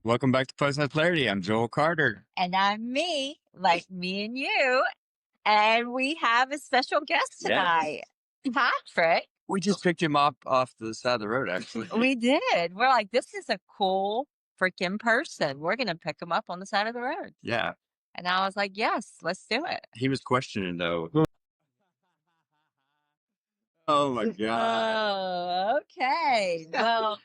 Welcome back to Post Clarity. I'm Joel Carter. And I'm me, like me and you. And we have a special guest Yes. tonight, Patrick. We just picked him up off the side of the road, actually. We did. We're like, this is a cool freaking person. We're going to pick him up on the side of the road. Yeah. And I was like, yes, let's do it. He was questioning, though. Oh, my God. Oh, okay. Well,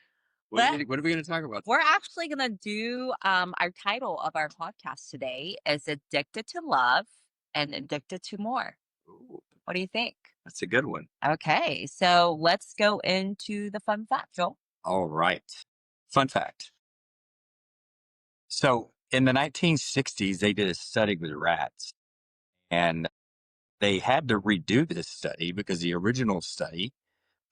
What are we going to talk about? we're actually going to do our title of our podcast today is Addicted to Love and Addicted to More. Ooh, What do you think? that's a good one. Okay, so let's go into the fun fact, Joel. All right. Fun fact. So in the 1960s, they did a study with rats, and they had to redo this study because the original study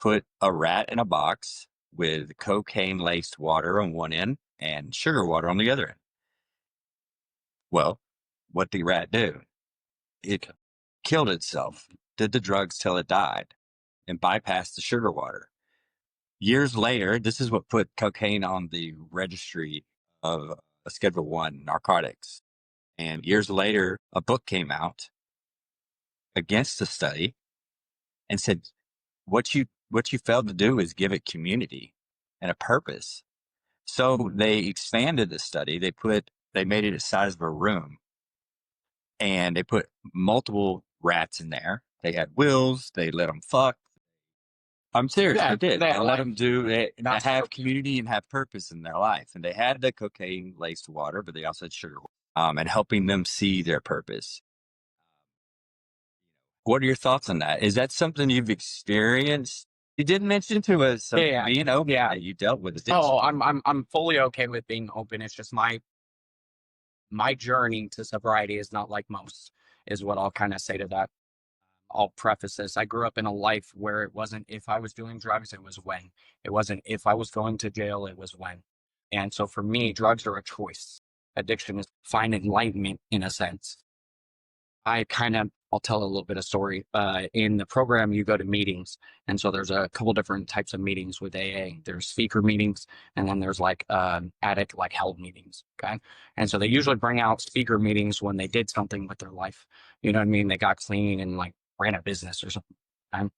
put a rat in a box with cocaine-laced water on one end and sugar water on the other end. Well, what did the rat do? It killed itself, did the drugs till it died, and bypassed the sugar water. Years later, this is what put cocaine on the registry of Schedule 1 narcotics. And years later, a book came out against the study and said, what you failed to do is give it community and a purpose. So they expanded the study. They made it the size of a room, and they put multiple rats in there. They had wills. They let them fuck. I'm serious. Yeah, they did. they They had let life. them do it, Not have community and have purpose in their life. And they had the cocaine laced water, but they also had sugar, and helping them see their purpose. What are your thoughts on that? Is that something you've experienced? You did mention to us Yeah. being open. Yeah. That you dealt with addiction. Oh, I'm fully okay with being open. It's just my journey to sobriety is not like most, is what I'll kind of say to that. I'll preface this. I grew up in a life where it wasn't if I was doing drugs, it was when. It wasn't if I was going to jail, it was when. And so for me, drugs are a choice. Addiction is find enlightenment in a sense. I'll tell a little bit of story. In the program, you go to meetings. And so there's a couple different types of meetings with AA. There's speaker meetings, and then there's like addict, like held meetings. Okay. And so they usually bring out speaker meetings when they did something with their life. You know what I mean? They got clean and like ran a business or something. Okay?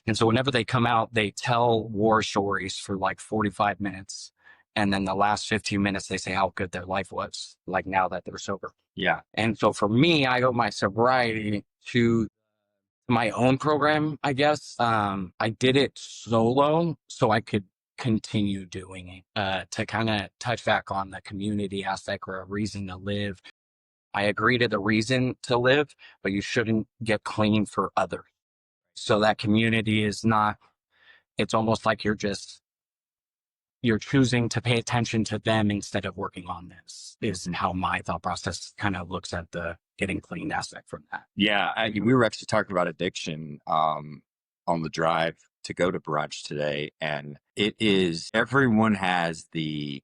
And so whenever they come out, they tell war stories for like 45 minutes. And then the last 15 minutes, they say how good their life was, like now that they're sober. Yeah. And so for me, I owe my sobriety to my own program, I guess. I did it solo so I could continue doing it, to kind of touch back on the community aspect or a reason to live. I agree to the reason to live, but you shouldn't get clean for others. So that community is not, it's almost like you're choosing to pay attention to them instead of working on this, is how my thought process kind of looks at the getting clean aspect from that. Yeah. We were actually talking about addiction on the drive to go to brunch today. And it is, everyone has the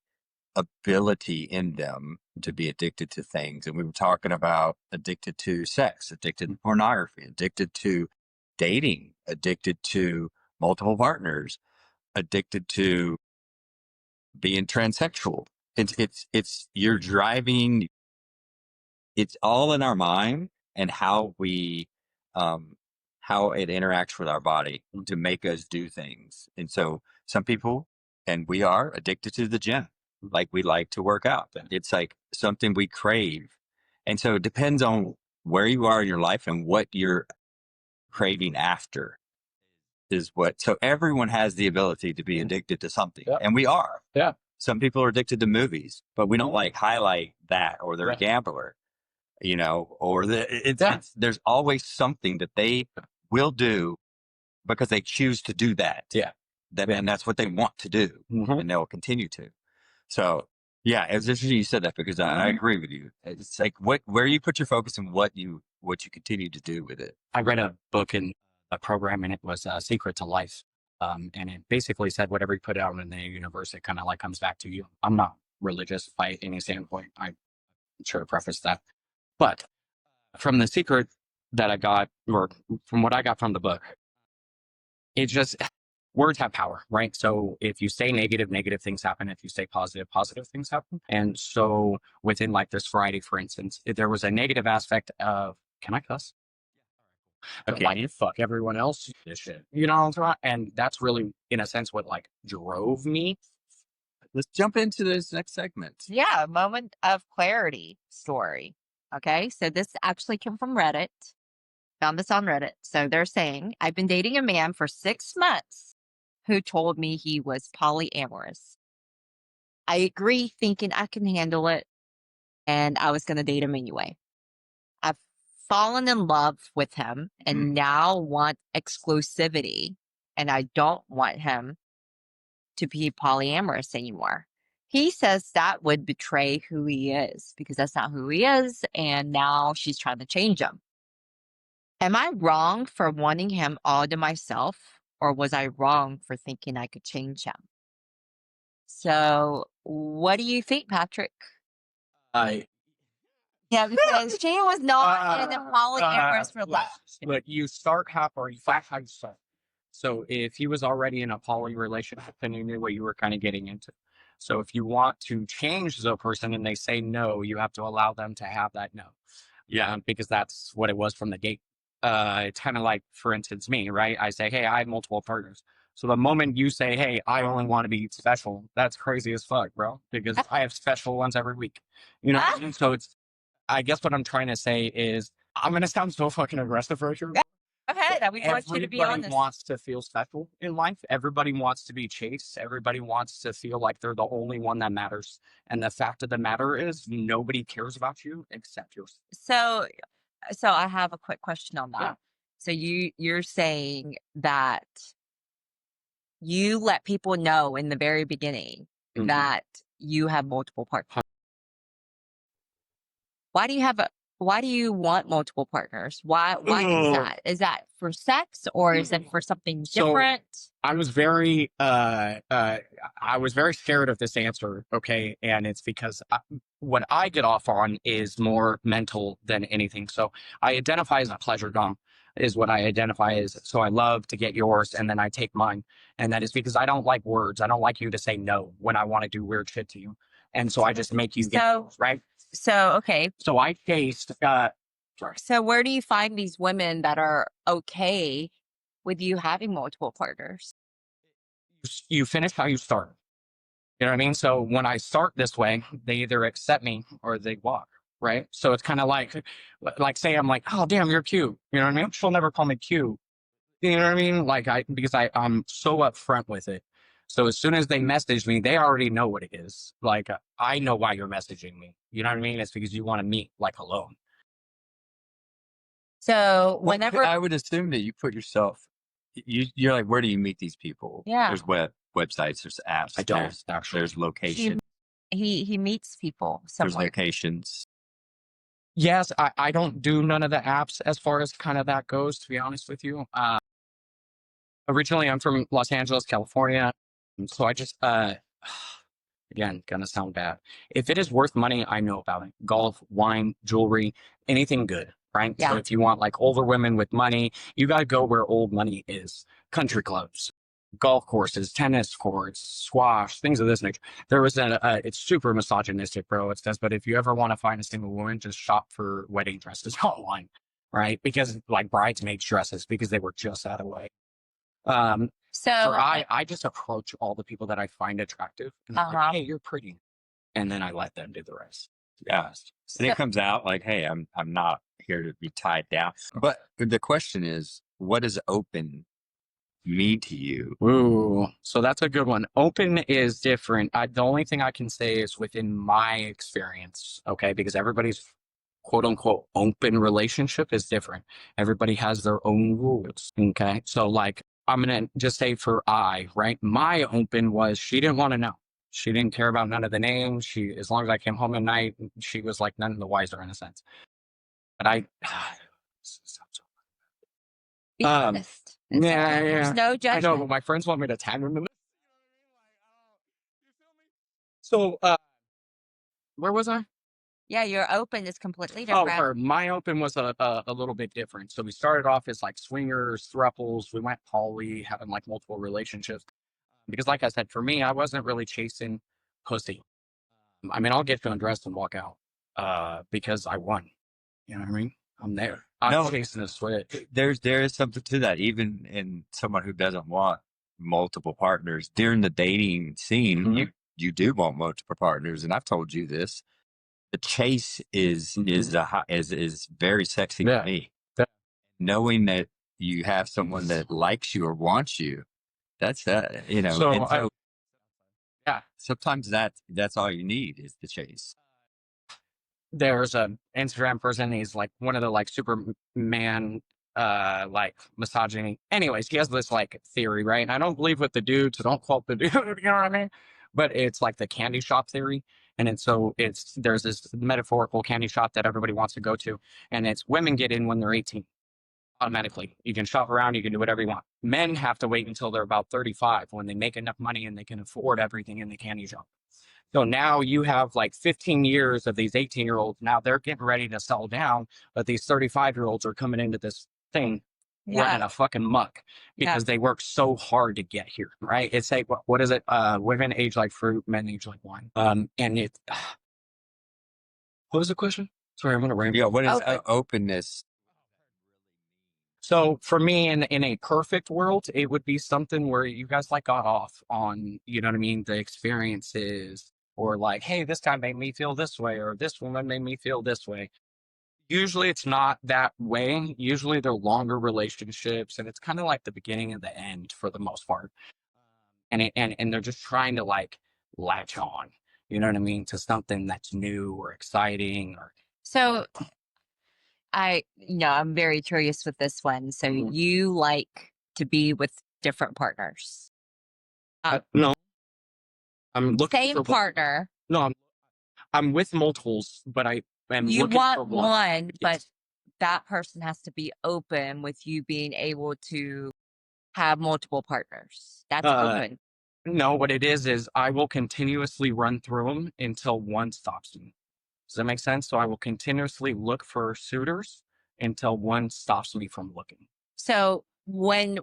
ability in them to be addicted to things. And we were talking about addicted to sex, addicted to pornography, addicted to dating, addicted to multiple partners, addicted to being transsexual. It's you're driving. It's all in our mind and how how it interacts with our body to make us do things. And so some people, and we are addicted to the gym. Like we like to work out. It's like something we crave. And so it depends on where you are in your life and what you're craving after is what. So everyone has the ability to be addicted to something. Yep. And we are. Yeah. Some people are addicted to movies, but we don't like highlight that, or they're a gambler, or there's always something that they will do because they choose to do that. Yeah. And that's what they want to do, and they'll continue to. So yeah, it's interesting you said that because I agree with you. It's like where you put your focus and what you continue to do with it. I read a book in a program, and it was Secret to Life. And it basically said whatever you put out in the universe, it kind of like comes back to you. I'm not religious by any standpoint. I'm sure to preface that. But from the secret that I got, or from what I got from the book, it just, words have power, right? So if you say negative, negative things happen. If you say positive, positive things happen. And so within like this variety, for instance, if there was a negative aspect of, can I cuss? Okay, why do you fuck everyone else? This shit, you know what I'm saying? And that's really, in a sense, what like drove me. Let's jump into this next segment. Yeah, a moment of clarity story. Okay, so this actually came from Reddit. Found this on Reddit. So they're saying, I've been dating a man for 6 months who told me he was polyamorous. I agree, thinking I can handle it, and I was going to date him anyway. I've fallen in love with him and now want exclusivity, and I don't want him to be polyamorous anymore. He says that would betray who he is because that's not who he is, and now she's trying to change him. Am I wrong for wanting him all to myself, or was I wrong for thinking I could change him? So, what do you think, Patrick? I Yeah, because she was not in a polyamorous relationship. But you start how, or you find how you start. So if he was already in a poly relationship, then you knew what you were kind of getting into. So if you want to change the person and they say no, you have to allow them to have that no. Yeah, because that's what it was from the gate. It's kind of like, for instance, me, right? I say, hey, I have multiple partners. So the moment you say, hey, I only want to be special, that's crazy as fuck, bro. Because I have special ones every week. You know, and so it's, I guess what I'm trying to say is, I'm gonna sound so fucking aggressive right here. Go ahead. We want you to be Everybody honest. wants to feel special in life. Everybody wants to be chased. Everybody wants to feel like they're the only one that matters. And the fact of the matter is, nobody cares about you except yourself. So I have a quick question on that. Yeah. So you're saying that you let people know in the very beginning Mhm. that you have multiple partners. Why do you want multiple partners? Why is that? Is that for sex or is it for something So, different? I was very scared of this answer, okay? And it's because what I get off on is more mental than anything. So I identify as a pleasure dom is what I identify as. So I love to get yours and then I take mine. And that is because I don't like words. I don't like you to say no when I want to do weird shit to you. And so I just make you get So right. okay. So I chased sorry. So where do you find these women that are okay with you having multiple partners? You finish how you start. You know what I mean? So when I start this way, they either accept me or they walk, right? So it's kind of like say I'm like, oh damn, you're cute. You know what I mean? She'll never call me cute. You know what I mean? Like because I'm so upfront with it. So as soon as they message me, they already know what it is. Like I know why you're messaging me. You know what I mean? It's because you want to meet like alone. So Well, whenever I would assume that you put yourself, you're like, where do you meet these people? Yeah. There's websites, there's apps, I don't actually. there's locations, he meets people there's somewhere. locations. Yes, I don't do none of the apps as far as kind of that goes, to be honest with you. Originally, I'm from Los Angeles, California. So I just, again, gonna sound bad. If it is worth money, I know about it. Golf, wine, jewelry, anything good, right? Yeah. So if you want like older women with money, you got to go where old money is. Country clubs, golf courses, tennis courts, squash, things of this nature. There was it's super misogynistic, bro. It says, but if you ever want to find a single woman, just shop for wedding dresses online, right? Because like bridesmaids dresses, because they were just out of way. So I just approach all the people that I find attractive and I'm like, hey, you're pretty. And then I let them do the rest. Yeah. And it comes out like, hey, I'm not here to be tied down. But the question is, what does open mean to you? Ooh, so that's a good one. Open is different. The only thing I can say is within my experience, okay, because everybody's quote unquote open relationship is different. Everybody has their own rules, okay? So like, I'm gonna just say for right? My open was she didn't want to know. She didn't care about none of the names. As long as I came home at night, she was like none the wiser in a sense. But be honest. yeah, There's no I judgment. know, but my friends want me to tag them in this. So, where was I? Yeah, your open is completely Oh, different. my open was a little bit different. So we started off as like swingers, thruples. We went poly, having like multiple relationships. Because, like I said, for me, I wasn't really chasing pussy. I mean, I'll get to undressed and walk out because I won. You know what I mean? I'm there. I'm No, chasing a switch. there is something to that. Even in someone who doesn't want multiple partners during the dating scene, Mhm. you do want multiple partners, and I've told you this. The chase is very sexy to Yeah. me. Yeah. Knowing that you have someone that likes you or wants you, that's that, you know. So And so yeah, sometimes that's all you need is the chase. there's a Instagram person. He's like one of the like Superman, like misogyny. Anyways, he has this like theory, right? And I don't believe with the dude, so don't quote the dude. You know what I mean? But it's like the candy shop theory, and it's there's this metaphorical candy shop that everybody wants to go to, and it's women get in when they're 18 automatically. You can shop around, you can do whatever you want. Men have to wait until they're about 35 when they make enough money and they can afford everything in the candy shop. So now you have like 15 years of these 18-year-olds. Now they're getting ready to settle down, but these 35-year-olds are coming into this thing running Yeah. a fucking muck Yeah. because they work so hard to get here, right? It's like, what is it? Women age like fruit, men age like wine. And it, what was the question? Sorry, I'm going to ramble. Yeah, what is Open. openness? So for me, in a perfect world, it would be something where you guys like got off on, you know what I mean, the experiences, or like, hey, this guy made me feel this way, or this woman made me feel this way. Usually it's not that way. Usually they're longer relationships, and it's kind of like the beginning and the end for the most part. And they're just trying to like latch on, you know what I mean, to something that's new or exciting or So I'm very curious with this one. So Mhm. you like to be with different partners. No, I'm looking Same for partner. no, I'm with multiples, but I am You looking for want one. one, but Yes. that person has to be open with you being able to have multiple partners. That's Uh, open. no, what it is I will continuously run through them until one stops me. Does that make sense? So I will continuously look for suitors until one stops me from looking. So when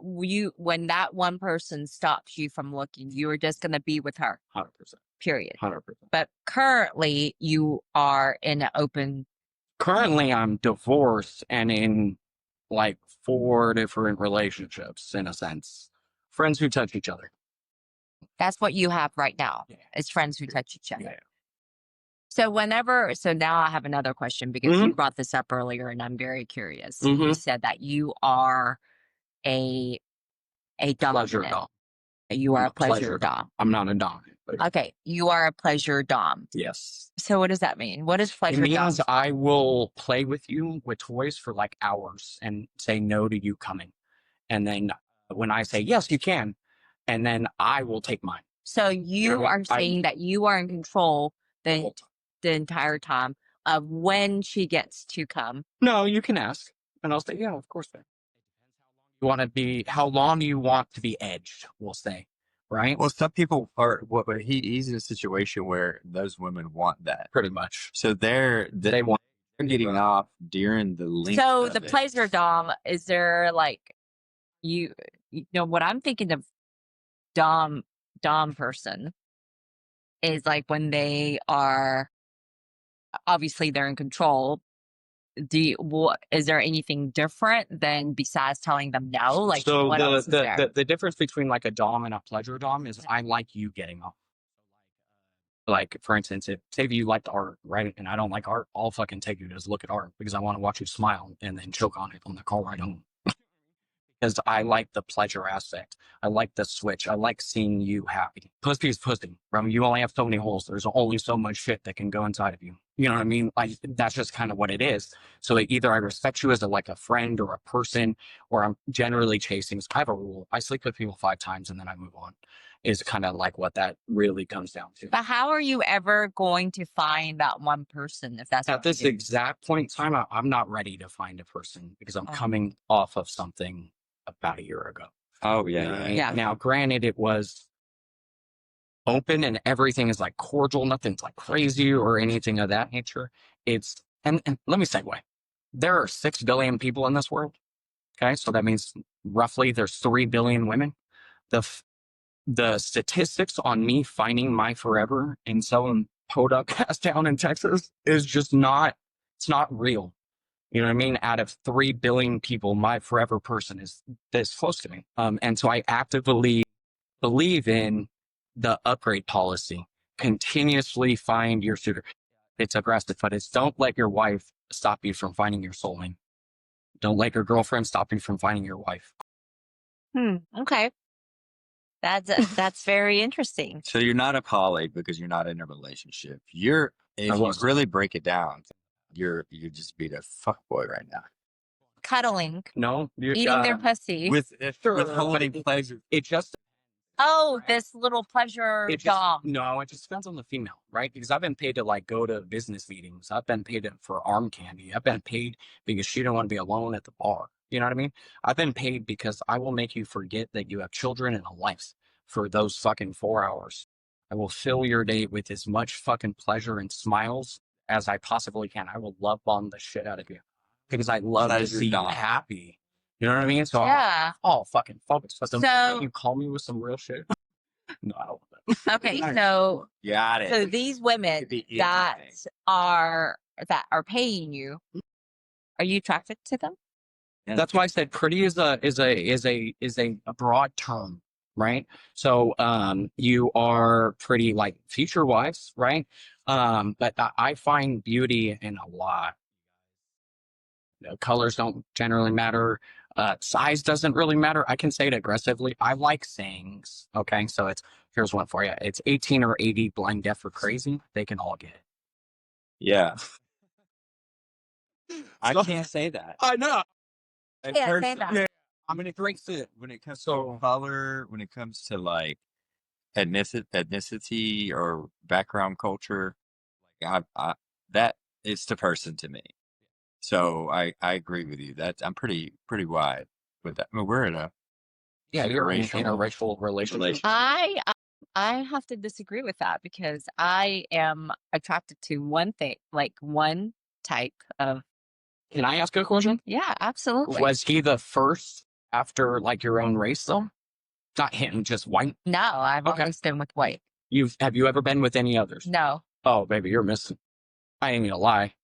that one person stops you from looking, you're just going to be with her, 100%. period. 100%. But currently you are in an open. Currently, I'm divorced and in like 4 different relationships, in a sense. Friends who touch each other. That's what you have right now. Yeah. Is friends who touch each other. Yeah. So now I have another question because you brought this up earlier and I'm very curious. You Mhm. said that you are a Pleasure dominant. dom. You I'm are a a pleasure dom. dom. I'm not a dominant. But Okay, you are a pleasure dom. yes. So what does that mean? What is It pleasure dom? means I will play with you with toys for like hours and say no to you coming. And then when I say yes, you can, and then I will take mine. So you are saying that you are in control The the whole time. the entire time of when she gets to come. No, you can ask, and I'll say, yeah, of course. Babe. You want to be how long you want to be edged? We'll say, right? Well, some people are. Well, but he's in a situation where those women want that, Pretty much. so They want. they're getting off during the length. So of the it. pleasure dom, is there like you know what I'm thinking of dom person is like when they are obviously they're in control. Is there anything different than besides telling them no? Like So what else is there? the difference between like a dom and a pleasure dom is I like you getting off. Like for instance, if say if you liked art, right, and I don't like art, I'll fucking take you to just look at art because I want to watch you smile and then choke on it on the car ride home. Because I like the pleasure aspect. I like the switch. I like seeing you happy. Pussy is pussy. Bro. You only have so many holes. There's only so much shit that can go inside of you. You know what I mean? Like that's just kind of what it is. So either I respect you as like a friend or a person, or I'm generally chasing. So I have a rule. I sleep with people 5 times and then I move on. Is kind of like what that really comes down to. But how are you ever going to find that one person if that's At what this you do? exact point in time, I'm not ready to find a person because I'm Oh. coming off of something about a year ago. Oh yeah, Yeah. Now, granted, it was open and everything is like cordial. Nothing's like crazy or anything of that nature. and let me segue. There are 6 billion people in this world. Okay, so that means roughly there's 3 billion women. The statistics on me finding my forever in some podunk ass town in Texas is just not, it's not real. You know what I mean? Out of 3 billion people, my forever person is this close to me. And so I actively believe in the upgrade policy. Continuously find your suitor. It's aggressive, but it's don't let your wife stop you from finding your soulmate. Don't let your girlfriend stop you from finding your wife. Okay. That's very interesting. So you're not a poly because you're not in a relationship. If you wasn't. really break it down, you just beat a fuckboy right now. Cuddling, No, eating their pussy. Withholding pleasure. It just This little pleasure it just dog. no, it just depends on the female, right? Because I've been paid to like go to business meetings. I've been paid for arm candy. I've been paid because she don't want to be alone at the bar. You know what I mean? I've been paid because I will make you forget that you have children and a life for those fucking 4 hours. I will fill your day with as much fucking pleasure and smiles as I possibly can. I will love bomb the shit out of you because I love to see you happy. You know what I mean? So Yeah. oh fucking focus. But So- you call me with some real shit. No, I don't want that. Okay, so Got it. so these women Could be that anything. are paying you, are you attracted to them? That's why I said pretty is a broad term, right? So you are pretty like feature wise, right? But I find beauty in a lot. Colors don't generally matter. Size doesn't really matter. I can say it aggressively. I like sayings. Okay, so here's one for you. It's 18 or 80, blind, deaf, or crazy. They can all get it. Yeah. I can't say that. I know. Can't say that. Yeah. When it comes to color, when it comes to like ethnicity or background culture, like that is the person to me. So I agree with you. I'm pretty wide with that. I mean, we're in a you're in interracial a racial relationship. I have to disagree with that because I am attracted to one thing, like one type of. Can I ask a question? Yeah, absolutely. Was he the first after like your own race though? Not him, just white. No, I've Okay. always been with white. Have you ever been with any others? No. Oh, baby, you're missing. I ain't gonna lie.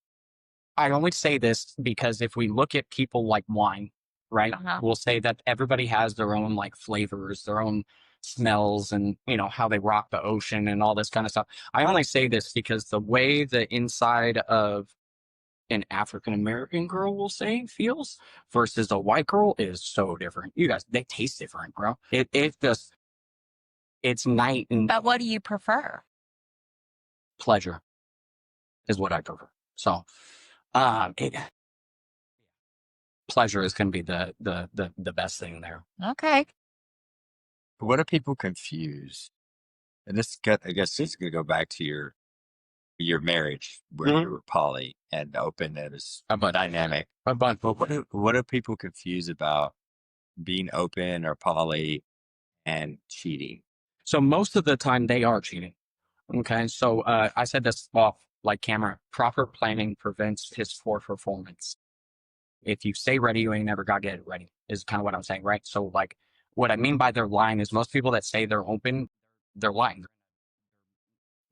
I only say this because if we look at people like wine, right? We'll say that everybody has their own like flavors, their own smells, and you know how they rock the ocean and all this kind of stuff. I only say this because the way the inside of an African American girl will say feels versus a white girl is so different. You guys, they taste different, bro. It's night and But what do you prefer? pleasure is what I prefer. So, pleasure is going to be the best thing there. Okay. What do people confuse? And I guess this is gonna go back to your marriage where you were poly and open. That is dynamic. But what do people confuse about being open or poly and cheating? So most of the time they are cheating. Okay. So I said this off like camera. Proper planning prevents piss poor performance. If you stay ready, you ain't never got to get it ready, is kind of what I'm saying, right? So like what I mean by they're lying is most people that say they're open, they're lying.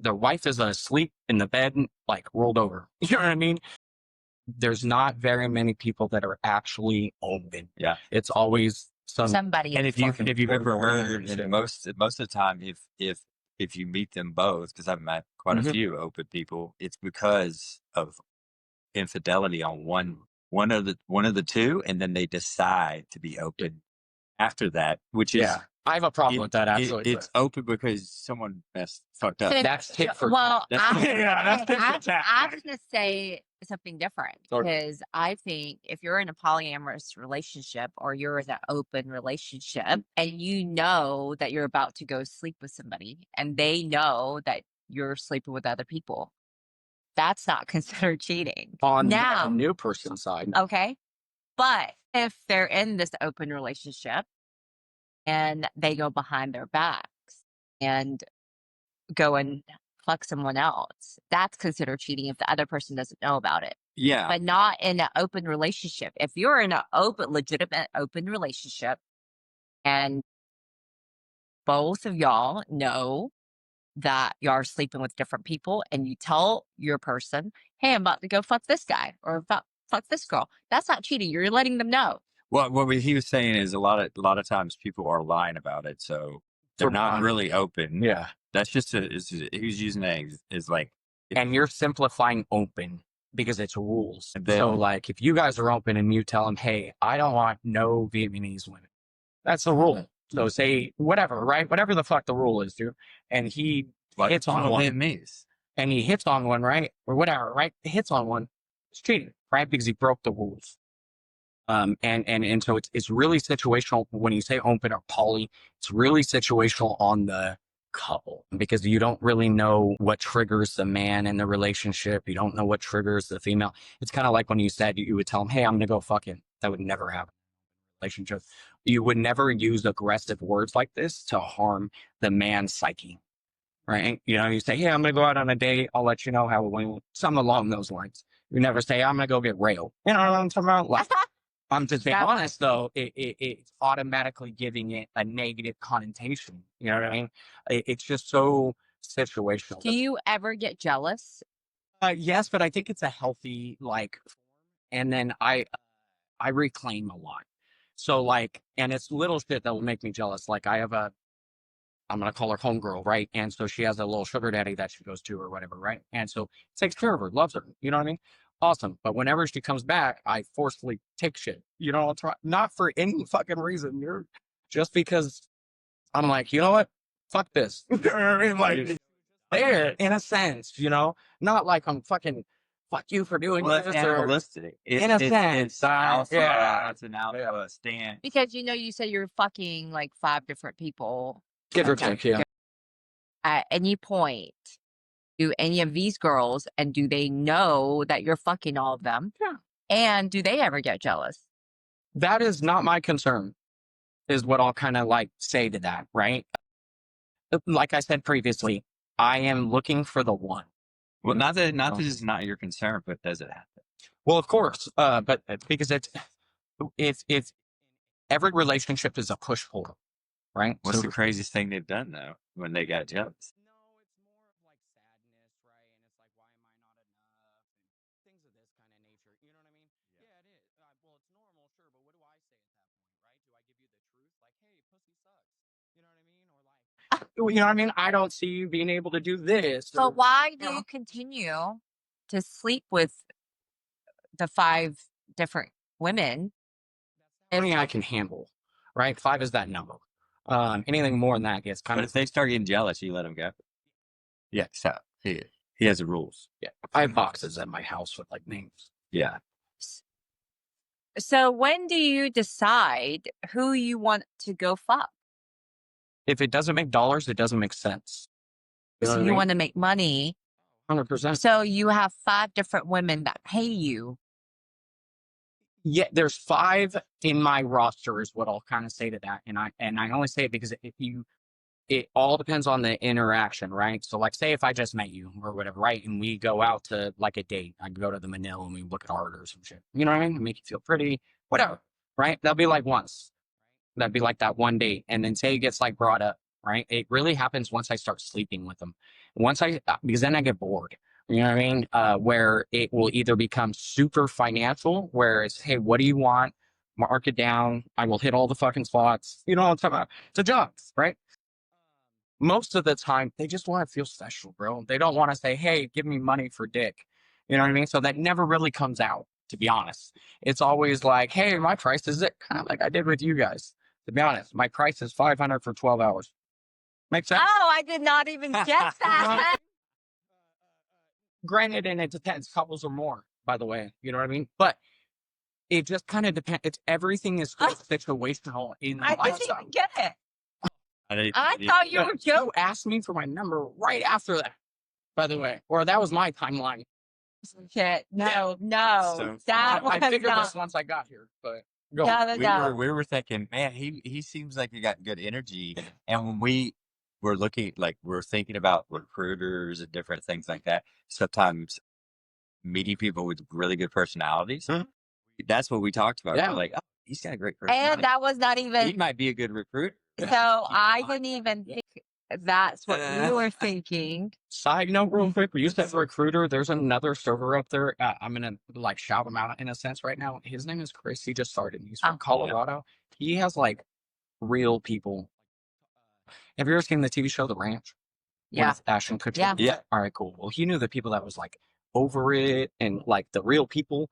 Their wife is asleep in the bed, like rolled over. You know what I mean? There's not very many people that are actually open. Yeah. It's always Somebody. And if you've ever heard, shit. and most of the time, if you meet them both, because I've met quite a few open people, it's because of infidelity on one of the two, and then they decide to be open after that, which is I have a problem with that actually. it's open because someone fucked up. That's tit for Well, tat. I'm tat. going to say something different Sorry. because I think if you're in a polyamorous relationship or you're in an open relationship and you know that you're about to go sleep with somebody and they know that you're sleeping with other people, that's not considered cheating. On Now, the new person's side. okay. But if they're in this open relationship and they go behind their backs and go and fuck someone else. That's considered cheating if the other person doesn't know about it, Yeah. but not in an open relationship. If you're in an open, legitimate open relationship and both of y'all know that you are sleeping with different people and you tell your person, hey, I'm about to go fuck this guy or fuck this girl. That's not cheating. You're letting them know. Well, what he was saying is a lot of times people are lying about it, so they're For not money. really open. Yeah. That's just he was using that is like, And you're simplifying open because it's rules. And then- So like if you guys are open and you tell them, hey, I don't want no Vietnamese women. That's the rule. So say whatever, right? Whatever the fuck the rule is, dude. And he like, hits on one. Vietnamese. And he hits on one, right? Or whatever, right? He hits on one. It's cheating, right? Because he broke the rules. And so it's really situational when you say open or poly. It's really situational on the couple because you don't really know what triggers the man in the relationship. You don't know what triggers the female. It's kind of like when you said you would tell him, "Hey, I'm gonna go fuck him." That would never happen. Relationship. You would never use aggressive words like this to harm the man's psyche, right? You know, you say, "Hey, I'm gonna go out on a date. I'll let you know how it went." Something along those lines. You never say, "I'm gonna go get railed." You know what I'm talking about? Like, I'm just being honest, though. It's automatically giving it a negative connotation. You know what I mean? It's just so situational. Do you ever get jealous? Yes, but I think it's a healthy like. And then I reclaim a lot. So like, and it's little shit that will make me jealous. Like I have I'm gonna call her homegirl, right? And so she has a little sugar daddy that she goes to or whatever, right? And so takes care of her, loves her. You know what I mean? Awesome. But whenever she comes back, I forcefully take shit. You know, I'll try not for any fucking reason. You're just because I'm like, you know what? Fuck this. You know what I mean? Like there, in a sense, you know, not like I'm fucking fuck you for doing Well, this that's or animalistic. in a sense. It's alpha. Yeah. It's an alpha stand. Because you said you're fucking like 5 different people. Give or take, yeah. At any point, do any of these girls, and do they know that you're fucking all of them? Yeah. And do they ever get jealous? That is not my concern, is what I'll kind of like say to that, right? Like I said previously, I am looking for the one. Well, not that it's not your concern, but does it happen? Well, of course, but because it's every relationship is a push pull, right? What's the craziest thing they've done though when they got jealous? No, it's more of like sadness, right? And it's like, why am I not enough? And things of this kind of nature. You know what I mean? Yeah, it is. Well, it's normal, sure, but what do I say at that point, right? Do I give you the truth? Like, hey, pussy sucks. You know what I mean? Or like, you know what I mean? I don't see you being able to do this. But why do you know. you continue to sleep with the 5 different women? Anything I can handle, right? 5 is that number. Anything more than that gets kind But of. if they start getting jealous, you let them go. Yeah, so he has the rules. Yeah, I have boxes at my house with like names. Yeah. So when do you decide who you want to go fuck? If it doesn't make dollars, it doesn't make sense. So you want to make money. 100%. So you have 5 different women that pay you. Yeah, there's 5 in my roster is what I'll kind of say to that. And I only say it because it all depends on the interaction, right? So like say if I just met you or whatever, right? And we go out to like a date, I go to the Manila and we look at art or some shit. You know what I mean? Make you feel pretty, whatever, right? That'll be like once. That'd be like that one date. And then say it gets like brought up, right? It really happens once I start sleeping with them. Because then I get bored. You know what I mean? Where it will either become super financial, where it's, hey, what do you want? Mark it down. I will hit all the fucking spots. You know what I'm talking about? It's a job, right? Most of the time, they just want to feel special, bro. They don't want to say, hey, give me money for dick. You know what I mean? So that never really comes out, to be honest. It's always like, hey, my price is it. Kind of like I did with you guys. To be honest, my price is $500 for 12 hours. Makes sense? Oh, I did not even get that. Granted, and it depends. Couples or more, by the way. You know what I mean? But it just kind of depends. It's everything is situational in the I lifestyle. didn't even get it. I I thought you were You joking. asked me for my number right after that, by the way. Or that was my timeline. Shit. No, So that was I figured not. this once I got here, but go. No. we were thinking, man, he seems like he got good energy, and when we're thinking about recruiters and different things like that. Sometimes meeting people with really good personalities. That's what we talked about. Yeah. We're like, oh, he's got a great And personality. that was not He even, might be a good recruiter. so I didn't even think that's what you were thinking. Side note, real quick, we used to have a recruiter. There's another server up there. I'm gonna like shout him out in a sense right now. His name is Chris. He just started. He's from Colorado. He has like real people. Have you ever seen the TV show The Ranch? Yeah. With Ashton Kutcher? Yeah. Yeah. All right, cool. Well, he knew the people that was like over it and like the real people.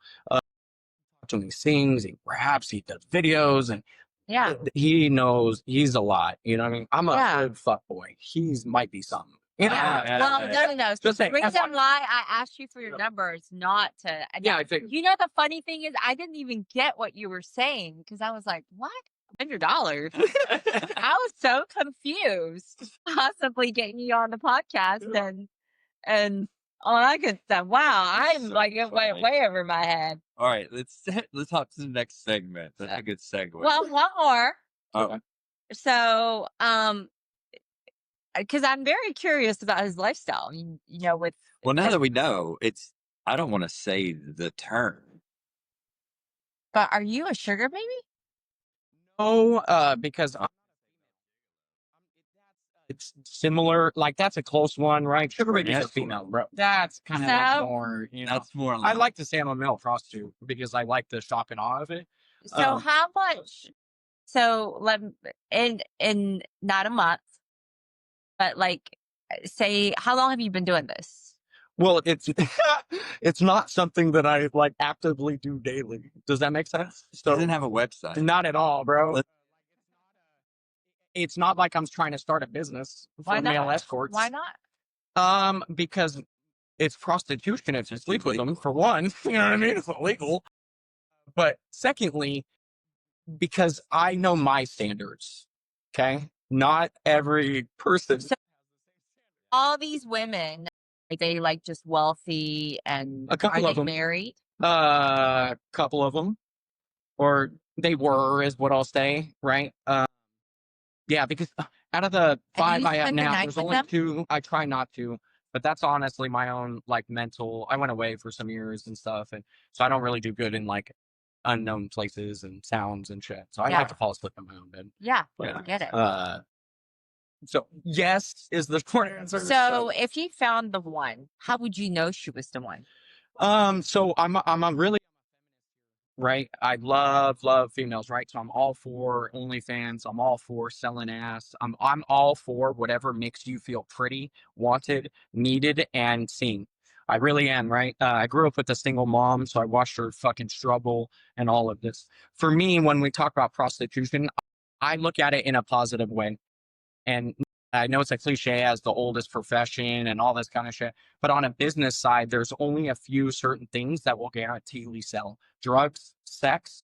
Watching these things, he raps, he does videos, and Yeah. he knows he's a lot. You know what I mean? I'm a Yeah. good fuck boy. He's might be something. You know? Well, no. So Just the saying, reason why I asked you for your number is not to. Yeah, I figured. You know, the funny thing is, I didn't even get what you were saying because I was like, "What? $100?" I was so confused, possibly getting you on the podcast, and all I could say, wow, I'm So like it went funny. way over my head. All right, let's hop to the next segment. That's a good segue. Well, one more. Oh, So, because I'm very curious about his lifestyle. You know, with well, now that we know, I don't want to say the term. but are you a sugar baby? No, because it's similar. Like that's a close one, right? Sugar babies are female, bro. That's kind of like more. You know, That's more. I like to say I'm a male prostitute because I like the shock and awe of it. So how much? So let in not a month, but like say how long have you been doing this? Well, it's it's not something that I like actively do daily. Does that make sense? So, doesn't have a website. Not at all, bro. It's not like I'm trying to start a business for male escorts. Why not? Because it's prostitution if you sleep with them, for one. You know what I mean? It's illegal. But secondly, because I know my standards. Okay? Not every person. So all these women, they like just wealthy and A couple are of they them. married? A couple of them. Or they were, is what I'll say, right? Yeah, because out of the 5 I have now, there's only 2 I try not to. But that's honestly my own like mental. I went away for some years and stuff, and so I don't really do good in like unknown places and sounds and shit. So I like to fall asleep in my own bed. Yeah, But, get it. So yes is the short answer. So if you found the one, how would you know she was the one? So I'm a really right. I love females, right? So I'm all for OnlyFans. I'm all for selling ass. I'm all for whatever makes you feel pretty, wanted, needed, and seen. I really am, right? I grew up with a single mom, so I watched her fucking struggle and all of this. For me, when we talk about prostitution, I look at it in a positive way. And I know it's a cliche as the oldest profession and all this kind of shit, but on a business side, there's only a few certain things that will guaranteedly sell. Drugs, sex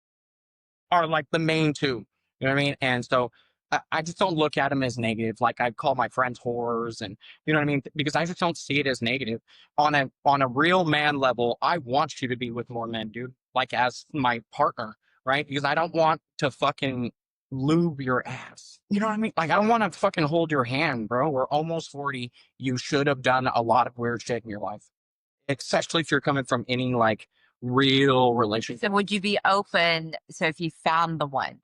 are like the main 2. You know what I mean? And so I just don't look at them as negative. Like I call my friends whores, and you know what I mean? Because I just don't see it as negative. On a real man level, I want you to be with more men, dude. Like as my partner, right? Because I don't want to fucking lube your ass. You know what I mean? Like I don't want to fucking hold your hand, bro. We're almost 40. You should have done a lot of weird shit in your life, especially if you're coming from any like real relationship. So would you be open? So if you found the one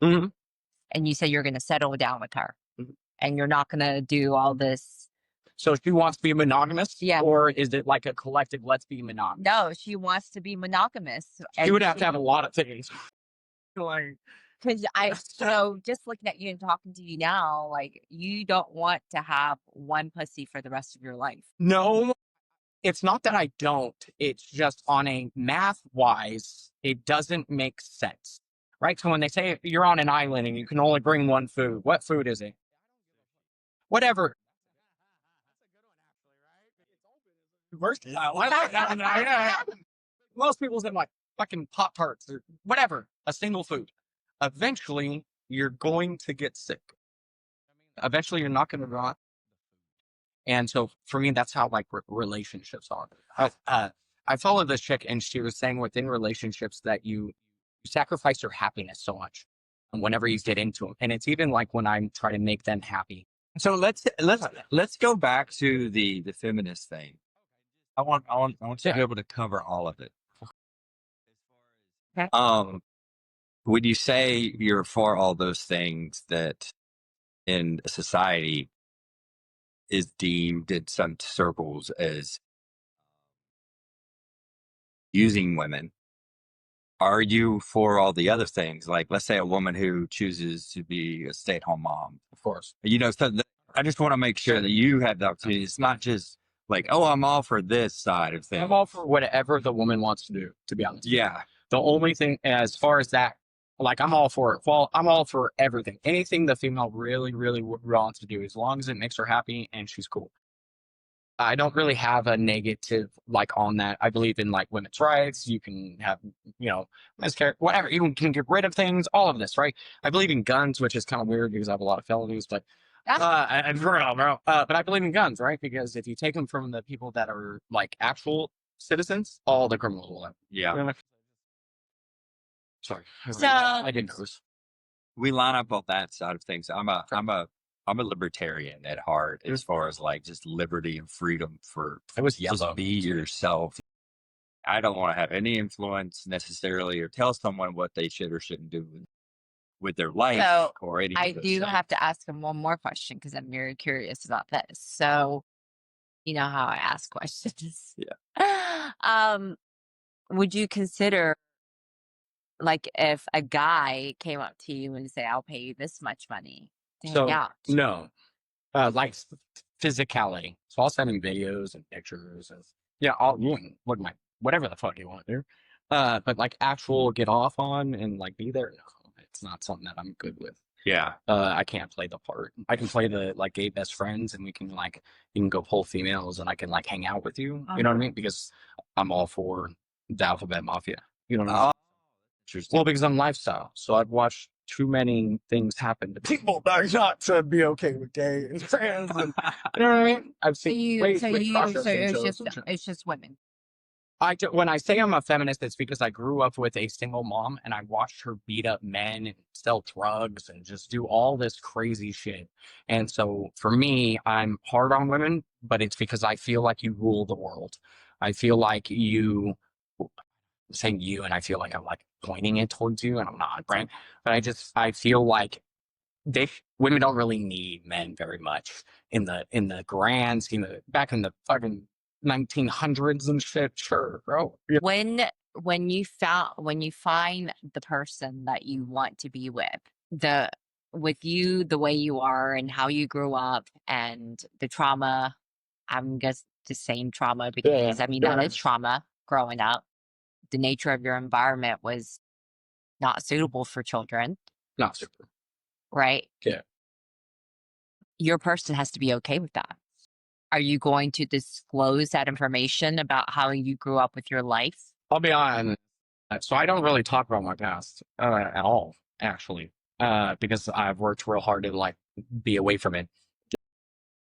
and you said you're going to settle down with her and you're not going to do all this. So she wants to be monogamous? Yeah. Or is it like a collective, let's be monogamous? No, she wants to be monogamous. She would have to have a lot of things. Like, because just looking at you and talking to you now, like you don't want to have one pussy for the rest of your life. No, it's not that I don't. It's just on a math wise, it doesn't make sense. Right? So when they say you're on an island and you can only bring one food, what food is it? Whatever. Versatile. I like that. Most people say like fucking Pop-Tarts or whatever, a single food. Eventually, you're going to get sick. Eventually, you're not going to rot. And so for me, that's how like relationships are. I followed this chick, and she was saying within relationships that you sacrifice your happiness so much whenever you get into them. And it's even like when I'm trying to make them happy. So let's go back to the feminist thing. I want to be Yeah. able to cover all of it. Okay. Would you say you're for all those things that in society is deemed in some circles as using women? Are you for all the other things? Like, let's say a woman who chooses to be a stay-at-home mom. Of course. So I just want to make sure that you have the opportunity. It's not just like, oh, I'm all for this side of things. I'm all for whatever the woman wants to do, to be honest. Yeah. The only thing, as far as that, like, I'm all for it. Well, I'm all for everything. Anything the female really, really wants to do, as long as it makes her happy and she's cool. I don't really have a negative like on that. I believe in like women's rights. You can have, miscarriage, whatever. You can get rid of things. All of this, right? I believe in guns, which is kind of weird because I have a lot of felonies. But for real, bro. But I believe in guns, right? Because if you take them from the people that are like actual citizens, all the criminals will have. Yeah. Sorry, So- I didn't know this. We line up on that side of things. I'm a libertarian at heart as far as like just liberty and freedom for It was just yellow. be yourself. I don't want to have any influence necessarily or tell someone what they should or shouldn't do with their life So, or any I of those do things. have to ask him one more question because I'm very curious about this. So, you know how I ask questions. Yeah. Would you consider, like, if a guy came up to you and say, "I'll pay you this much money to hang So out"? no, like physicality. So I'll send him videos and pictures of I'll look my whatever the fuck you want to do. But like actual get off on and like be there. No, it's not something that I'm good with. Yeah. I can't play the part. I can play the like gay best friends, and we can like you can go pull females, and I can like hang out with you. You know what I mean? Because I'm all for the alphabet mafia. You know what I mean? Oh, interesting. Well, because I'm lifestyle, so I've watched too many things happen to people that are not to be okay with gay and trans, and you know what I mean? I've So seen it's just women. when I say I'm a feminist, it's because I grew up with a single mom and I watched her beat up men and sell drugs and just do all this crazy shit. And so for me, I'm hard on women, but it's because I feel like you rule the world. I feel like you saying you, and I feel like I'm like pointing it towards you, and I'm not, right? But I feel like women don't really need men very much in the grand scheme of it. Back in the fucking 1900s and shit, sure, bro. Yeah. When you find the person that you want to be with you the way you are and how you grew up and the trauma, I'm just the same trauma because I mean that is trauma growing up. The nature of your environment was not suitable for children, Not super. right? Yeah. Your person has to be okay with that. Are you going to disclose that information about how you grew up with your life? I'll be honest. So I don't really talk about my past at all, actually, because I've worked real hard to like be away from it.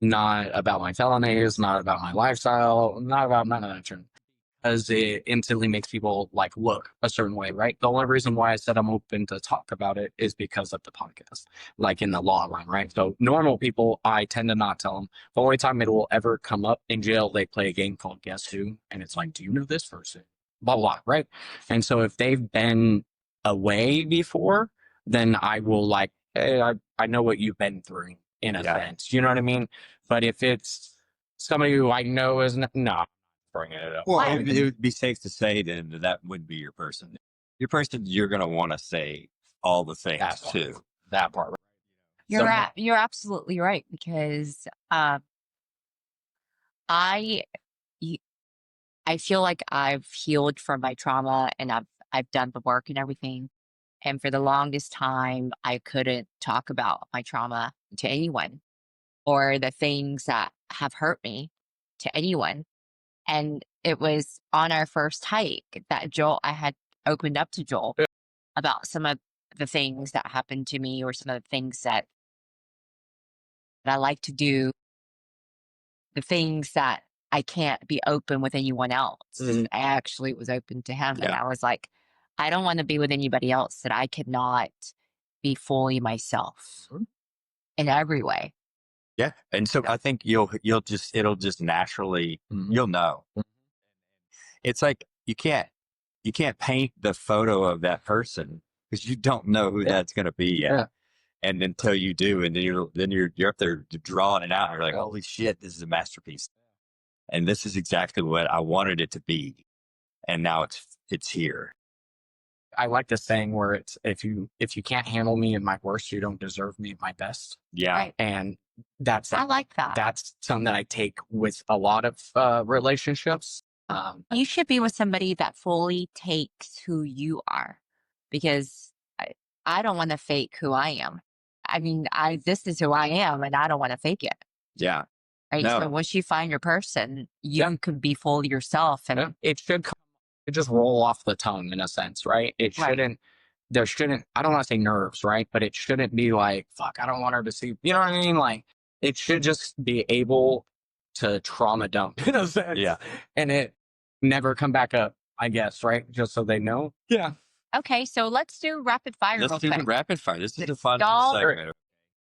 Not about my felonies, not about my lifestyle, not about none of that shit. Because it instantly makes people like look a certain way, right? The only reason why I said I'm open to talk about it is because of the podcast, like in the long run, right? So normal people, I tend to not tell them. The only time it will ever come up in jail, they play a game called Guess Who, and it's like, do you know this person? Blah blah, right? And so if they've been away before, then I will like, hey, I know what you've been through in a sense, you know what I mean? But if it's somebody who I know isn't, no, bringing it up. Well, it would be safe to say then that would be your person. Your person, you're going to want to say all the things too. That part. You're absolutely right because I feel like I've healed from my trauma and I've done the work and everything. And for the longest time, I couldn't talk about my trauma to anyone or the things that have hurt me to anyone. And it was on our first hike that I had opened up to Joel about some of the things that happened to me or some of the things that I like to do, the things that I can't be open with anyone else. Mhm. I actually was open to him and I was like, I don't want to be with anybody else that I could not be fully myself in every way. Yeah. And so I think it'll just naturally, Mhm. you'll know. It's like you can't paint the photo of that person because you don't know who that's going to be yet. Yeah. And until you do, and then you're up there drawing it out. You're like, holy shit, this is a masterpiece. And this is exactly what I wanted it to be. And now it's here. I like this saying where it's if you can't handle me at my worst, you don't deserve me at my best. Yeah. Right. And that's I like that. that's something that I take with a lot of relationships. You should be with somebody that fully takes who you are, because I don't want to fake who I am. I mean, this is who I am, and I don't want to fake it. Yeah. Right. No. So once you find your person, you can be fully yourself, and It should just roll off the tongue in a sense, right? It shouldn't. There shouldn't. I don't want to say nerves, right? But it shouldn't be like, fuck, I don't want her to see. You know what I mean? Like, it should just be able to trauma dump in a sense. Yeah. And it never come back up, I guess, right? Just so they know. Yeah. okay. So let's do rapid fire. Let's real do the quick. rapid fire. This is a fun Y'all- segment.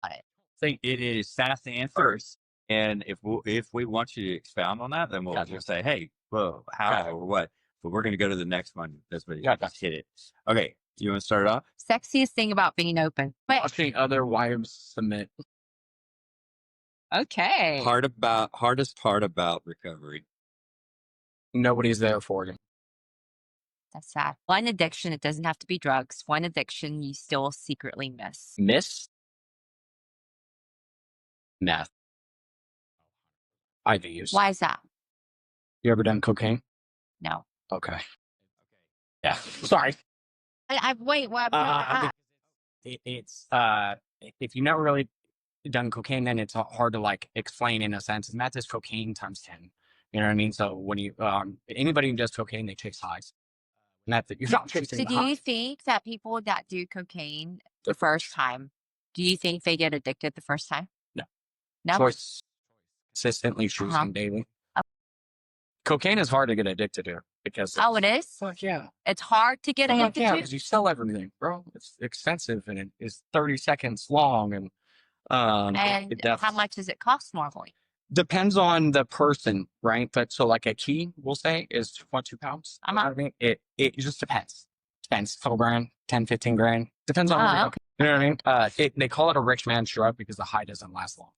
Got it. Think it is fast answers. And if we want you to expound on that, then we'll say, hey, well, how or what? But we're going to go to the next one. That's what just hit it. Okay. You want to start it off? Sexiest thing about being open. Wait. Watching other wives submit. Okay. Hardest part about recovery. Nobody's there for you. That's sad. One addiction. It doesn't have to be drugs. One addiction you still secretly miss. Miss? Meth. IV use. Why is that? You ever done cocaine? No. Okay. Yeah. Sorry. Wait. What? It's if you've never really done cocaine, then it's hard to like explain in a sense. Meth is cocaine times 10. You know what I mean? So when you anybody who does cocaine, they chase highs. Meth, you're not chasing. So do you think that people that do cocaine the first time, do you think they get addicted the first time? No. No. Choice consistently choosing daily. Cocaine is hard to get addicted to because it is. Fuck yeah. It's hard to get addicted to. Because you sell everything, bro. It's expensive and it is 30 seconds long and how much does it cost normally? Depends on the person, right? But so like a key, we'll say, is 2.2 pounds. You know what I mean? It just depends. Depends. Couple grand, 10, 15 grand. Depends on okay. you know what I mean? They call it a rich man's drug because the high doesn't last long.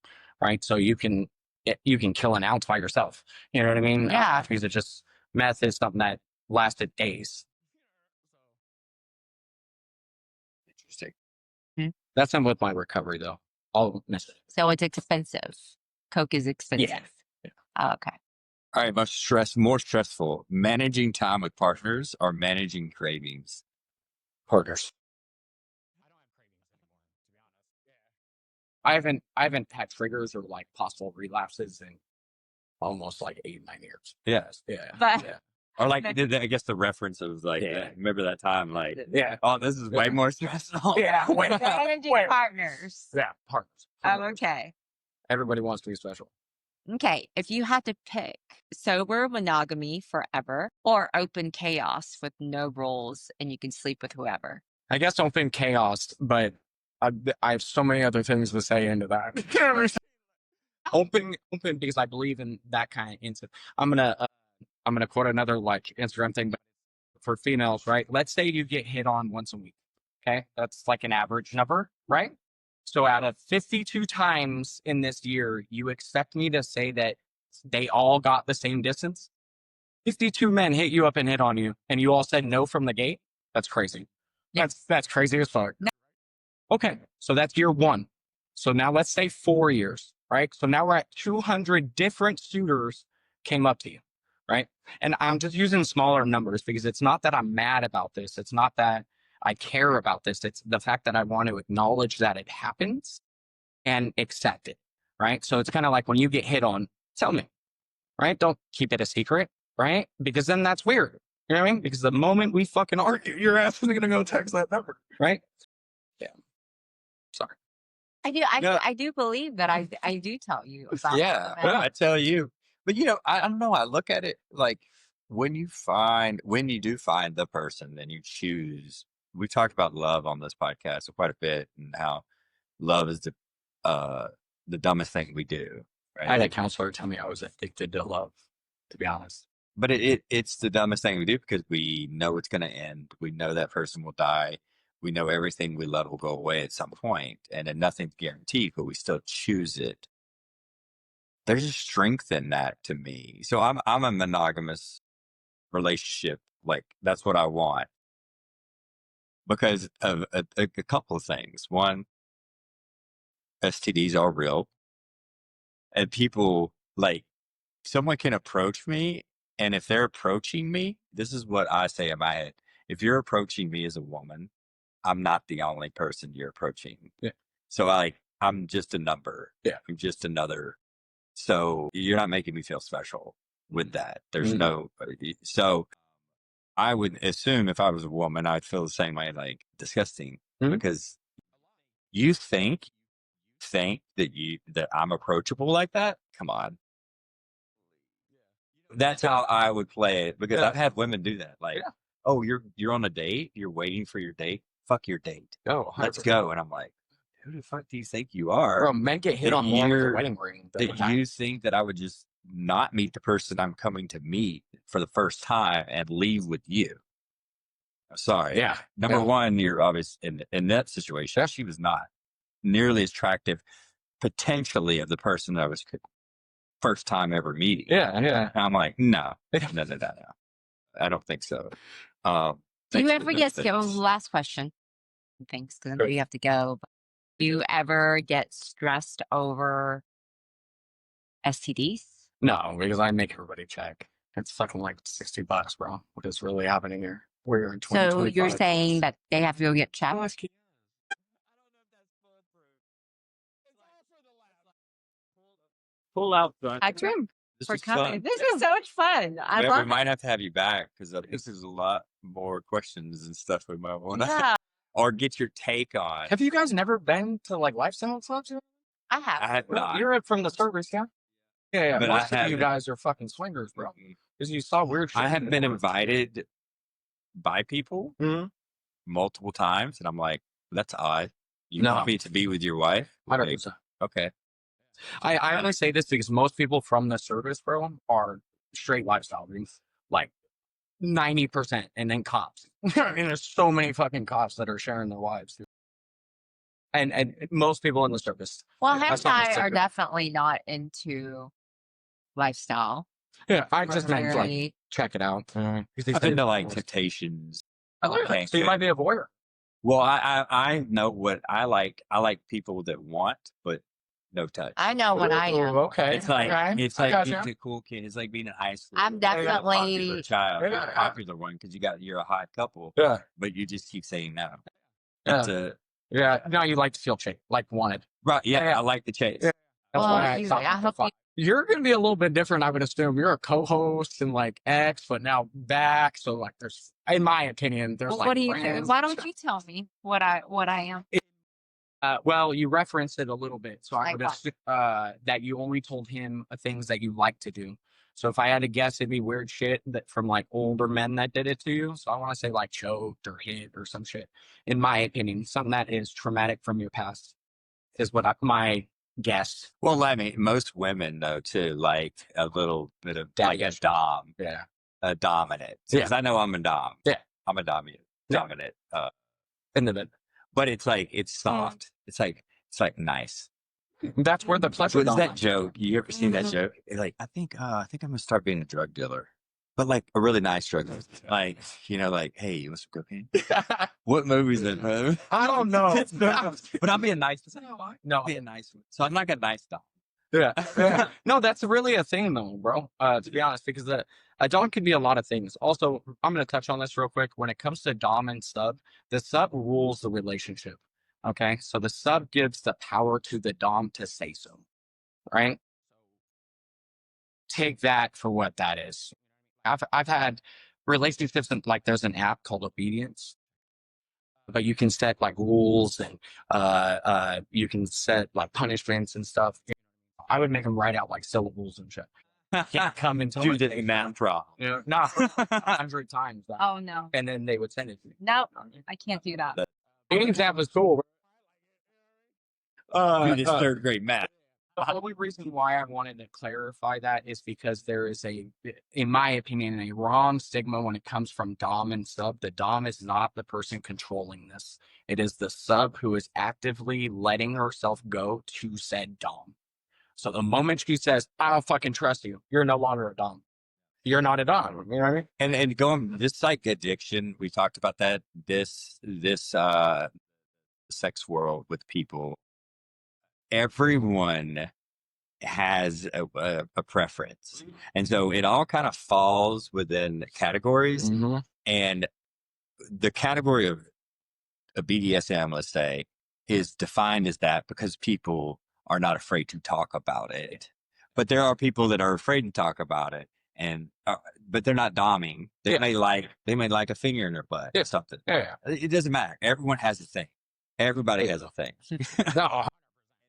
Right? So you can kill an ounce by yourself. You know what I mean? Yeah. Because it just meth is something that lasted days. Interesting. That's not with my recovery though. I'll miss it. So it's expensive. Coke is expensive. Yeah. Oh, okay. All right. More stressful, managing time with partners or managing cravings? Partners. I haven't had triggers or like possible relapses in almost like 8-9 years. Yes. Yeah. But Or like, I guess the reference of like, remember that time? Like, oh, this is way more stressful. Yeah. managing partners. Yeah. Partners. Oh, okay. Everybody wants to be special. Okay. If you had to pick sober monogamy forever or open chaos with no rules and you can sleep with whoever. I guess open chaos, but I have so many other things to say into that. open because I believe in that kind of incident. I'm gonna quote another like Instagram thing, but for females, right? Let's say you get hit on once a week. Okay, that's like an average number, right? So out of 52 times in this year, you expect me to say that they all got the same distance? 52 men hit you up and hit on you, and you all said no from the gate? That's crazy. That's crazy as fuck. No. Okay, so that's year one. So now let's say 4 years, right? So now we're at 200 different suitors came up to you, right? And I'm just using smaller numbers because it's not that I'm mad about this. It's not that I care about this. It's the fact that I want to acknowledge that it happens and accept it, right? So it's kind of like when you get hit on, tell me, right? Don't keep it a secret, right? Because then that's weird. You know what I mean? Because the moment we fucking argue, your ass is going to go text that number, right? Yeah. Sorry. I do believe that I do tell you about I tell you. But I don't know. I look at it like when you do find the person, then you choose. We talked about love on this podcast quite a bit and how love is the dumbest thing we do, right? I had a counselor tell me I was addicted to love, to be honest. But it's the dumbest thing we do because we know it's going to end. We know that person will die. We know everything we love will go away at some point, and then nothing's guaranteed, but we still choose it. There's a strength in that to me. So I'm a monogamous relationship. Like that's what I want because of a couple of things. One, STDs are real, and people like someone can approach me, and if they're approaching me, this is what I say in my head. If you're approaching me as a woman, I'm not the only person you're approaching. Yeah. So I'm just a number. Yeah. I'm just another. So you're not making me feel special with that. There's no, so I would assume if I was a woman, I'd feel the same way, like disgusting because you think that I'm approachable like that. Come on. That's how I would play it because I've had women do that. Like, oh, you're on a date. You're waiting for your date. Fuck your date. Oh, let's go. And I'm like, who the fuck do you think you are? Bro, men get hit on more with a wedding ring. That you think that I would just not meet the person I'm coming to meet for the first time and leave with you? Sorry. Yeah. Number one, you're obvious in that situation. She was not nearly as attractive, potentially, of the person that I was first time ever meeting. Yeah. And I'm like, no. I don't think so. Do you ever get scared? Last question. Thanks, because I know you have to go. But do you ever get stressed over STDs? No, because I make everybody check. It's fucking like $60, bro. What is really happening here? We're in 2025. So you're saying that they have to go get checked? Pull out. I trim for coming. Fun. This is so much fun. I love we might have to have you back because this is a lot more questions and stuff we might want to or get your take on. Have you guys never been to like lifestyle clubs? I have. I have not. You're from the service, yeah? Yeah. But most of you guys are fucking swingers, bro. Because you saw weird shit. I have been invited by people multiple times, and I'm like, that's odd. You want me to be with your wife? 100%. Okay. I only say this because most people from the service, bro, are straight lifestyle dudes. Like 90%, and then cops. I mean, there's so many fucking cops that are sharing their wives, dude. And most people in the service. Well, Ham and I are definitely not into lifestyle. Yeah, I just meant like check it out. I've been to like Temptations. Okay, so you might be a voyeur. Well, I know what I like. I like people that want, but no touch. I know what I am. Okay, it's like it's a cool kid. It's like being in high school. I'm definitely a popular child, a popular one because you're a hot couple. Yeah, but you just keep saying no. No, you like to feel chased, like wanted. Right? Yeah, I like the chase. Yeah. Well, I hope you're going to be a little bit different, I would assume. You're a co-host and like ex, but now back. So like there's, in my opinion, there's like. What do you do? Why don't you tell me what I am? Well, you referenced it a little bit, so I would assume that you only told him things that you like to do. So if I had to guess, it'd be weird shit that from like older men that did it to you. So I want to say like choked or hit or some shit. In my opinion, something that is traumatic from your past is what my guess. Well, I mean, most women though too like a little bit of like a dom, a dominant. Because I know I'm a dom. Yeah, I'm a dominant. In the bed, but it's like it's soft. It's like nice. That's where the pleasure. What is that joke? You ever seen that joke? It's like I think I'm gonna start being a drug dealer, but like a really nice drug dealer. Like like hey, you want some cocaine? What movie is that? I don't know. But I'm being nice. No, I'll be a nice one. So I'm like a nice dog. Yeah. No, that's really a thing though, bro. To be honest, because a dom can be a lot of things. Also, I'm gonna touch on this real quick. When it comes to dom and sub, the sub rules the relationship. Okay, so the sub gives the power to the dom to say so, right? Take that for what that is. I've had relationships and like there's an app called Obedience, but you can set like rules and you can set like punishments and stuff. I would make them write out like syllables and shit. Can't come and tell me the math wrong. Not 100 times. Oh no! And then they would send it to me. No, I can't do that. Any example is cool. This third grade math. The only reason why I wanted to clarify that is because there is in my opinion, a wrong stigma when it comes from Dom and sub. The Dom is not the person controlling this. It is the sub who is actively letting herself go to said Dom. So the moment she says, I don't fucking trust you, you're no longer a Dom. You're not a Dom. You know what I mean? And going this psych addiction, we talked about that. This sex world with people, everyone has a preference, and so it all kind of falls within categories. Mm-hmm. And the category of a BDSM, let's say, is defined as that because people are not afraid to talk about it. But there are people that are afraid to talk about it, and but they're not doming. They may like a finger in their butt or something. Yeah. It doesn't matter. Everyone has a thing. Everybody has a thing. No.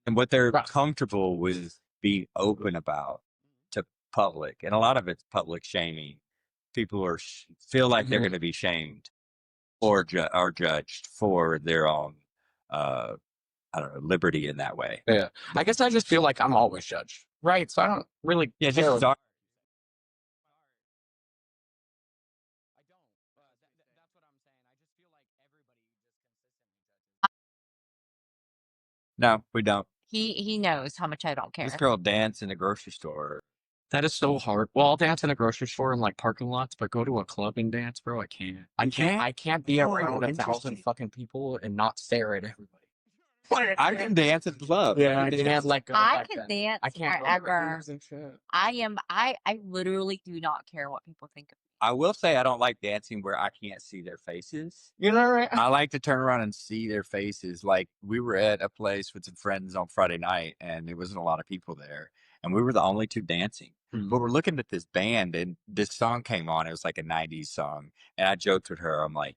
And what they're comfortable with being open about to public, and a lot of it's public shaming. People are feel like they're going to be shamed or are judged for their own, I don't know, liberty in that way. Yeah. I guess I just feel like I'm always judged, right? So I don't really care. Just That's what I'm saying. I just feel like everybody just consistently judges. No, we don't. He knows how much I don't care. This girl dance in a grocery store. That is so hard. Well, I'll dance in a grocery store and like parking lots, but go to a club and dance, bro. I can't. I can't be around 1,000 fucking people and not stare at everybody. I can dance at the club. Yeah, I can't let go. I can dance I can't forever. and shit. I literally do not care what people think of me. I will say I don't like dancing where I can't see their faces. You know, right? I like to turn around and see their faces. Like we were at a place with some friends on Friday night, and there wasn't a lot of people there, and we were the only two dancing. Mm-hmm. But we're looking at this band, and this song came on. It was like a '90s song, and I joked with her. I'm like,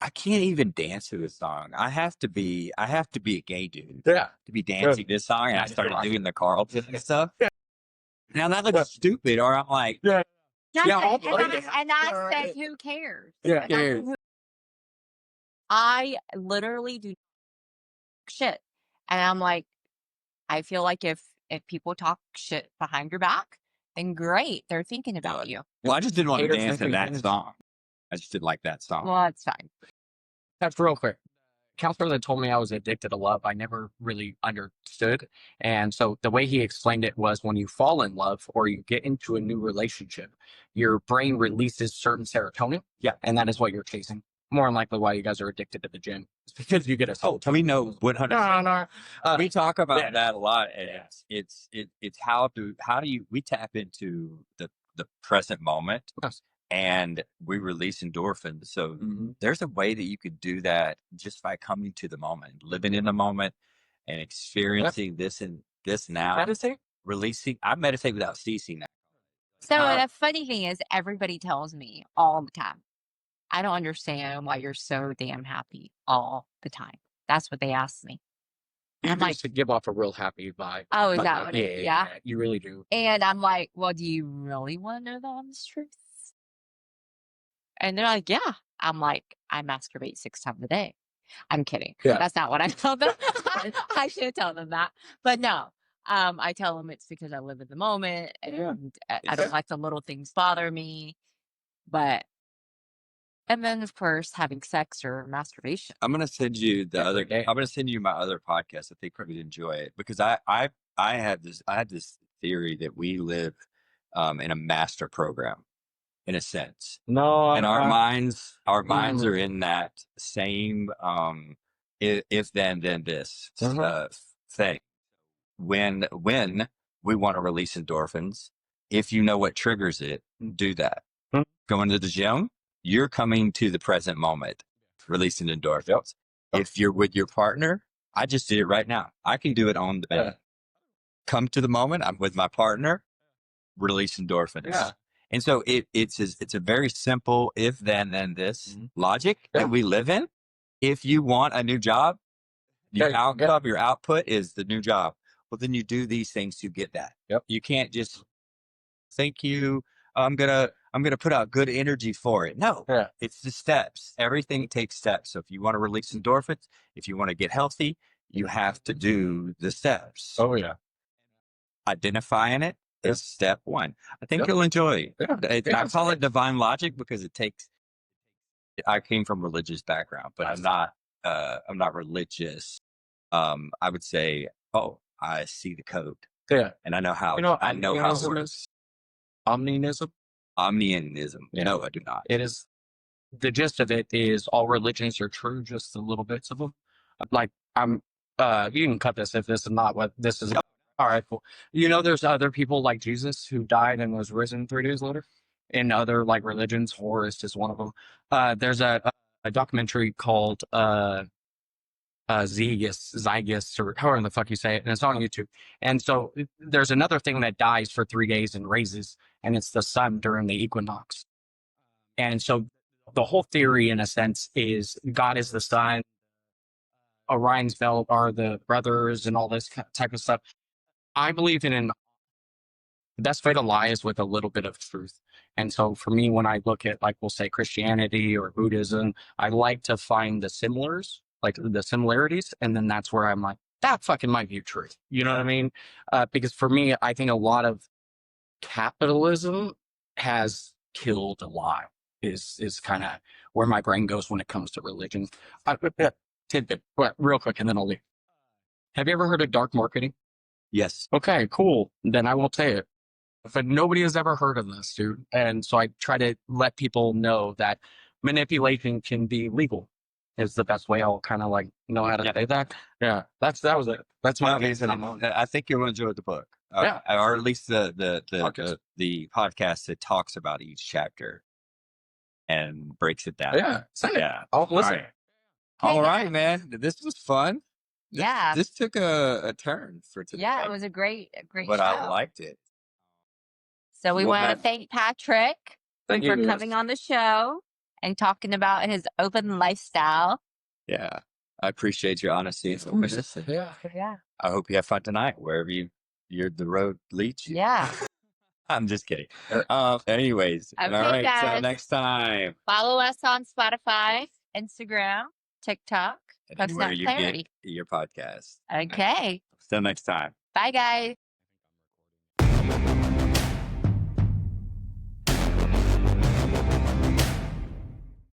I can't even dance to this song. I have to be a gay dude to be dancing this song. And I started doing the Carlton and stuff. Now that looks stupid, or I'm like, and I said, who cares? Yeah. I literally do shit. And I'm like, I feel like if people talk shit behind your back, then great. They're thinking about you. Well, I just didn't want to dance to that song. I just didn't like that song. Well, that's fine. That's real quick. Counselor that told me I was addicted to love, I never really understood. And so the way he explained it was when you fall in love or you get into a new relationship, your brain releases certain serotonin. Yeah. And that is what you're chasing. More than likely why you guys are addicted to the gym. It's because you get a we know 100%. No. We talk about that a lot. And it's how do we tap into the present moment. Yes. And we release endorphins. So there's a way that you could do that just by coming to the moment, living in the moment and experiencing this and this now. Meditate? Releasing. I meditate without ceasing now. So the funny thing is everybody tells me all the time, I don't understand why you're so damn happy all the time. That's what they ask me. And I'm like, to give off a real happy vibe. Oh, is that what it is? Yeah. You really do. And I'm like, well, do you really want to know the honest truth? And they're like, yeah. I'm like, I masturbate 6 times a day. I'm kidding. Yeah. That's not what I tell them. I should tell them that. But no, I tell them it's because I live in the moment and I don't like the little things bother me. And then of course, having sex or masturbation. I'm going to send you I'm going to send you my other podcast. I think probably enjoy it because I had this theory that we live in a master program. In a sense, and our minds are in that same if then this thing. When we want to release endorphins, if you know what triggers it, do that. Going to the gym, you're coming to the present moment, releasing endorphins. If you're with your partner, I just did it right now. I can do it on the bed. Come to the moment. I'm with my partner, release endorphins. Yeah. And so it's a very simple if then this logic that we live in. If you want a new job, your outcome, your output is the new job. Well, then you do these things to get that. Yep. You can't just think I'm gonna put out good energy for it. No, it's the steps. Everything takes steps. So if you want to release endorphins, if you want to get healthy, you have to do the steps. Oh yeah. Identifying it Yeah. is step one. I think Yep. you'll enjoy Yeah. it. Yeah. I call it divine logic because I came from a religious background, but I'm not religious. I would say, oh, I see the code Yeah. and I know how You know, I know how it omnianism works. is omnianism. Omnianism. Yeah. No, I do not. It is the gist of it is all religions are true, just the little bits of them. Like I'm, you can cut this if this is not what this is. All right, cool. You know, there's other people like Jesus who died and was risen 3 days later. In other like religions, Horus is one of them. There's a documentary called Zygus, or however the fuck you say it, and it's on YouTube. And so there's another thing that dies for 3 days and raises, and it's the sun during the equinox. And so the whole theory, in a sense, is God is the sun, Orion's belt are the brothers, and all this type of stuff. I believe in the best way to lie is with a little bit of truth. And so for me, when I look at, like, we'll say Christianity or Buddhism, I like to find the similars, like the similarities. And then that's where I'm like, that fucking might be truth. You know what I mean? Because for me, I think a lot of capitalism has killed a lie is kind of where my brain goes when it comes to religion. Tidbit, real quick, and then I'll leave. Have you ever heard of dark marketing? Yes. Okay, cool. Then I won't say it. But nobody has ever heard of this, dude. And so I try to let people know that manipulation can be legal. Is the best way I'll kind of like know how to say that. Yeah, that was it. That's my Okay, I think you'll enjoy the book. Yeah. Or at least Podcast. the podcast that talks about each chapter and breaks it down. Yeah, send it. Yeah. I'll listen. Okay, All right, guys. man. This was fun. Yeah. This took a turn for today. Yeah, it was a great but show. I liked it. So we Well, want to man. thank Patrick Thank for you. coming on the show and talking about his open lifestyle. Yeah. I appreciate your honesty and openness. Yeah. Yeah. I hope you have fun tonight, wherever the road leads you. Yeah. I'm just kidding. Anyways, all Okay, right. Till guys. next time. Follow us on Spotify, Instagram, TikTok, Anywhere Post you Clarity. get your podcast. Okay. Till next time. Bye, guys.